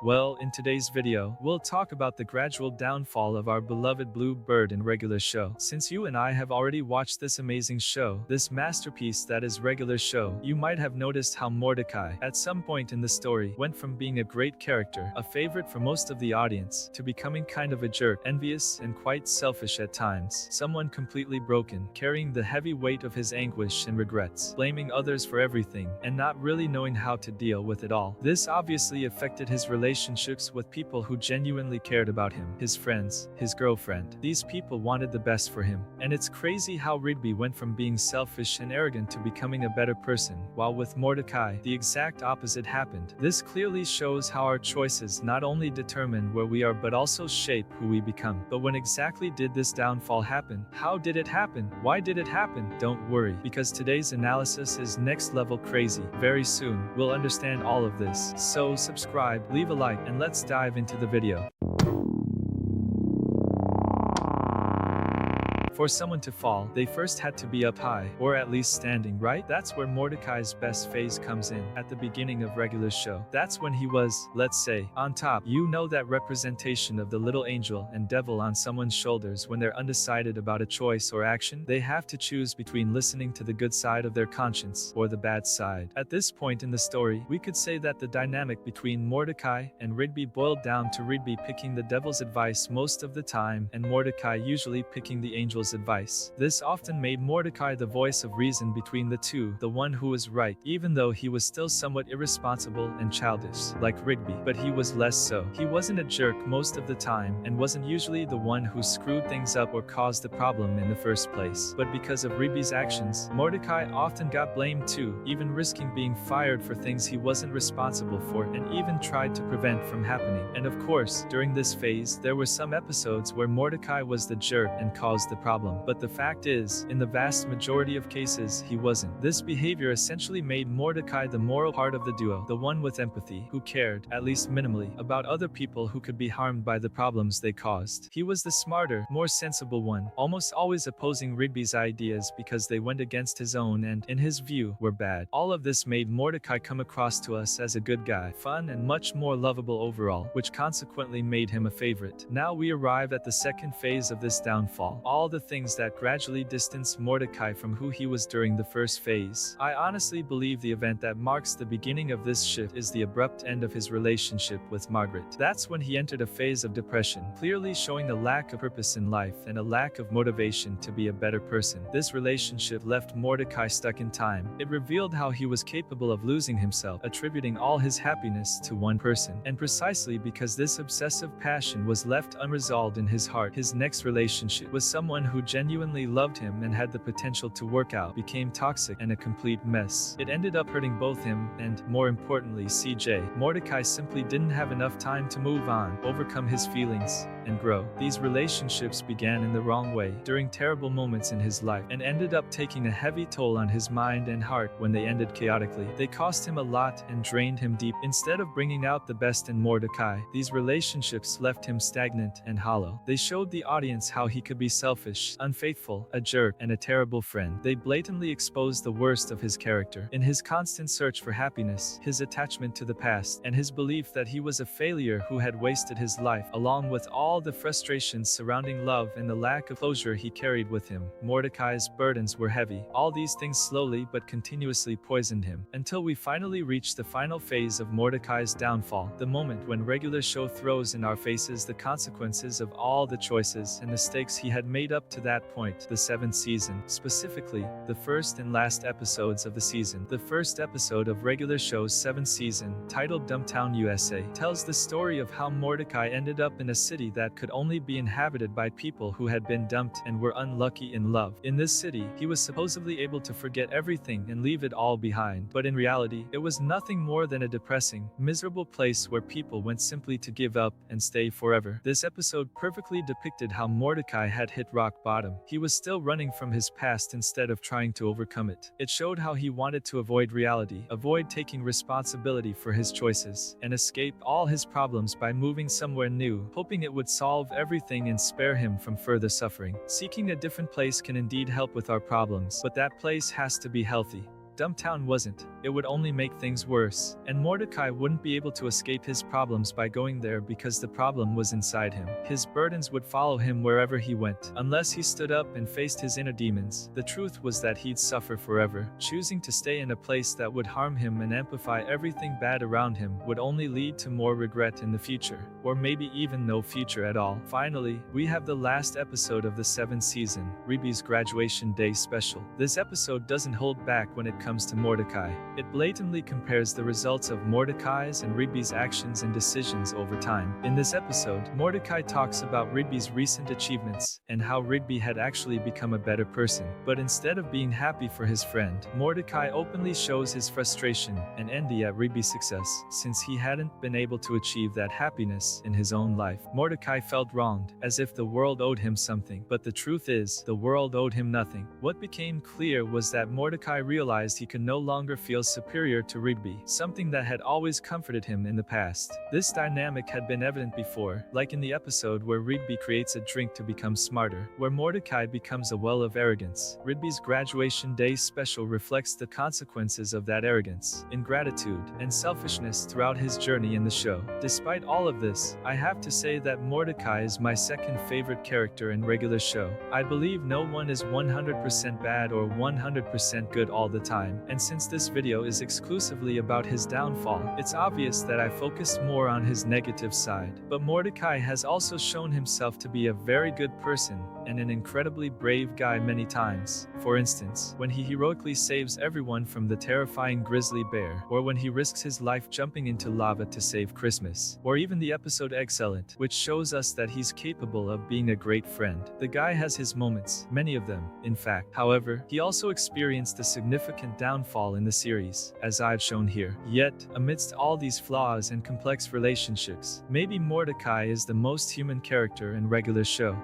Well, in today's video, we'll talk about the gradual downfall of our beloved Blue Bird in Regular Show. Since you and I have already watched this amazing show, this masterpiece that is Regular Show, you might have noticed how Mordecai, at some point in the story, went from being a great character, a favorite for most of the audience, to becoming kind of a jerk, envious and quite selfish at times. Someone completely broken, carrying the heavy weight of his anguish and regrets, blaming others for everything, and not really knowing how to deal with it all. This obviously affected his relationships with people who genuinely cared about him, his friends, his girlfriend. These people wanted the best for him. And it's crazy how Rigby went from being selfish and arrogant to becoming a better person, while with Mordecai, the exact opposite happened. This clearly shows how our choices not only determine where we are but also shape who we become. But when exactly did this downfall happen? How did it happen? Why did it happen? Don't worry, because today's analysis is next level crazy. Very soon, we'll understand all of this. So subscribe, leave a like, and let's dive into the video. For someone to fall, they first had to be up high, or at least standing, right? That's where Mordecai's best phase comes in, at the beginning of Regular Show. That's when he was, let's say, on top. You know, that representation of the little angel and devil on someone's shoulders when they're undecided about a choice or action. They have to choose between listening to the good side of their conscience or the bad side. At this point in the story, we could say that the dynamic between Mordecai and Rigby boiled down to Rigby picking the devil's advice most of the time, and Mordecai usually picking the angel's advice. This often made Mordecai the voice of reason between the two, the one who was right, even though he was still somewhat irresponsible and childish, like Rigby, but he was less so. He wasn't a jerk most of the time, and wasn't usually the one who screwed things up or caused the problem in the first place. But because of Rigby's actions, Mordecai often got blamed too, even risking being fired for things he wasn't responsible for, and even tried to prevent from happening. And of course, during this phase, there were some episodes where Mordecai was the jerk and caused the problem. But the fact is, in the vast majority of cases, he wasn't. This behavior essentially made Mordecai the moral part of the duo, the one with empathy, who cared, at least minimally, about other people who could be harmed by the problems they caused. He was the smarter, more sensible one, almost always opposing Rigby's ideas because they went against his own and, in his view, were bad. All of this made Mordecai come across to us as a good guy, fun and much more lovable overall, which consequently made him a favorite. Now we arrive at the second phase of this downfall. All the things that gradually distanced Mordecai from who he was during the first phase. I honestly believe the event that marks the beginning of this shift is the abrupt end of his relationship with Margaret. That's when he entered a phase of depression, clearly showing a lack of purpose in life and a lack of motivation to be a better person. This relationship left Mordecai stuck in time. It revealed how he was capable of losing himself, attributing all his happiness to one person. And precisely because this obsessive passion was left unresolved in his heart, his next relationship with someone who genuinely loved him and had the potential to work out became toxic and a complete mess. It ended up hurting both him and, more importantly, CJ. Mordecai simply didn't have enough time to move on, overcome his feelings, and grow. These relationships began in the wrong way, during terrible moments in his life, and ended up taking a heavy toll on his mind and heart when they ended chaotically. They cost him a lot and drained him deep. Instead of bringing out the best in Mordecai, these relationships left him stagnant and hollow. They showed the audience how he could be selfish, unfaithful, a jerk, and a terrible friend. They blatantly exposed the worst of his character. In his constant search for happiness, his attachment to the past, and his belief that he was a failure who had wasted his life, along with all the frustrations surrounding love and the lack of closure he carried with him, Mordecai's burdens were heavy. All these things slowly but continuously poisoned him, until we finally reached the final phase of Mordecai's downfall, the moment when Regular Show throws in our faces the consequences of all the choices and mistakes he had made up to that point. The seventh season, specifically, the first and last episodes of the season. The first episode of Regular Show's seventh season, titled Dumptown USA, tells the story of how Mordecai ended up in a city that could only be inhabited by people who had been dumped and were unlucky in love. In this city, he was supposedly able to forget everything and leave it all behind, but in reality, it was nothing more than a depressing, miserable place where people went simply to give up and stay forever. This episode perfectly depicted how Mordecai had hit rock bottom. He was still running from his past instead of trying to overcome it. It showed how he wanted to avoid reality, avoid taking responsibility for his choices, and escape all his problems by moving somewhere new, hoping it would solve everything and spare him from further suffering. Seeking a different place can indeed help with our problems, but that place has to be healthy. Dumptown wasn't. It would only make things worse. And Mordecai wouldn't be able to escape his problems by going there because the problem was inside him. His burdens would follow him wherever he went, unless he stood up and faced his inner demons. The truth was that he'd suffer forever. Choosing to stay in a place that would harm him and amplify everything bad around him would only lead to more regret in the future, or maybe even no future at all. Finally, we have the last episode of the 7th season, Reeby's graduation day special. This episode doesn't hold back when it comes to Mordecai. It blatantly compares the results of Mordecai's and Reeby's actions and decisions over time. In this episode, Mordecai talks about Reeby's recent achievements and how Rigby had actually become a better person. But instead of being happy for his friend, Mordecai openly shows his frustration and envy at Rigby's success, since he hadn't been able to achieve that happiness in his own life. Mordecai felt wronged, as if the world owed him something, but the truth is, the world owed him nothing. What became clear was that Mordecai realized he could no longer feel superior to Rigby, something that had always comforted him in the past. This dynamic had been evident before, like in the episode where Rigby creates a drink to become smarter, where Mordecai becomes a well of arrogance. Rigby's graduation day special reflects the consequences of that arrogance, ingratitude, and selfishness throughout his journey in the show. Despite all of this, I have to say that Mordecai is my second favorite character in regular show. I believe no one is 100% bad or 100% good all the time, and since this video is exclusively about his downfall, it's obvious that I focused more on his negative side. But Mordecai has also shown himself to be a very good person and an incredibly brave guy many times. For instance, when he heroically saves everyone from the terrifying grizzly bear, or when he risks his life jumping into lava to save Christmas, or even the episode Excellent, which shows us that he's capable of being a great friend. The guy has his moments, many of them, in fact. However, he also experienced a significant downfall in the series, as I've shown here. Yet, amidst all these flaws and complex relationships, maybe Mordecai is the most human character in regular show.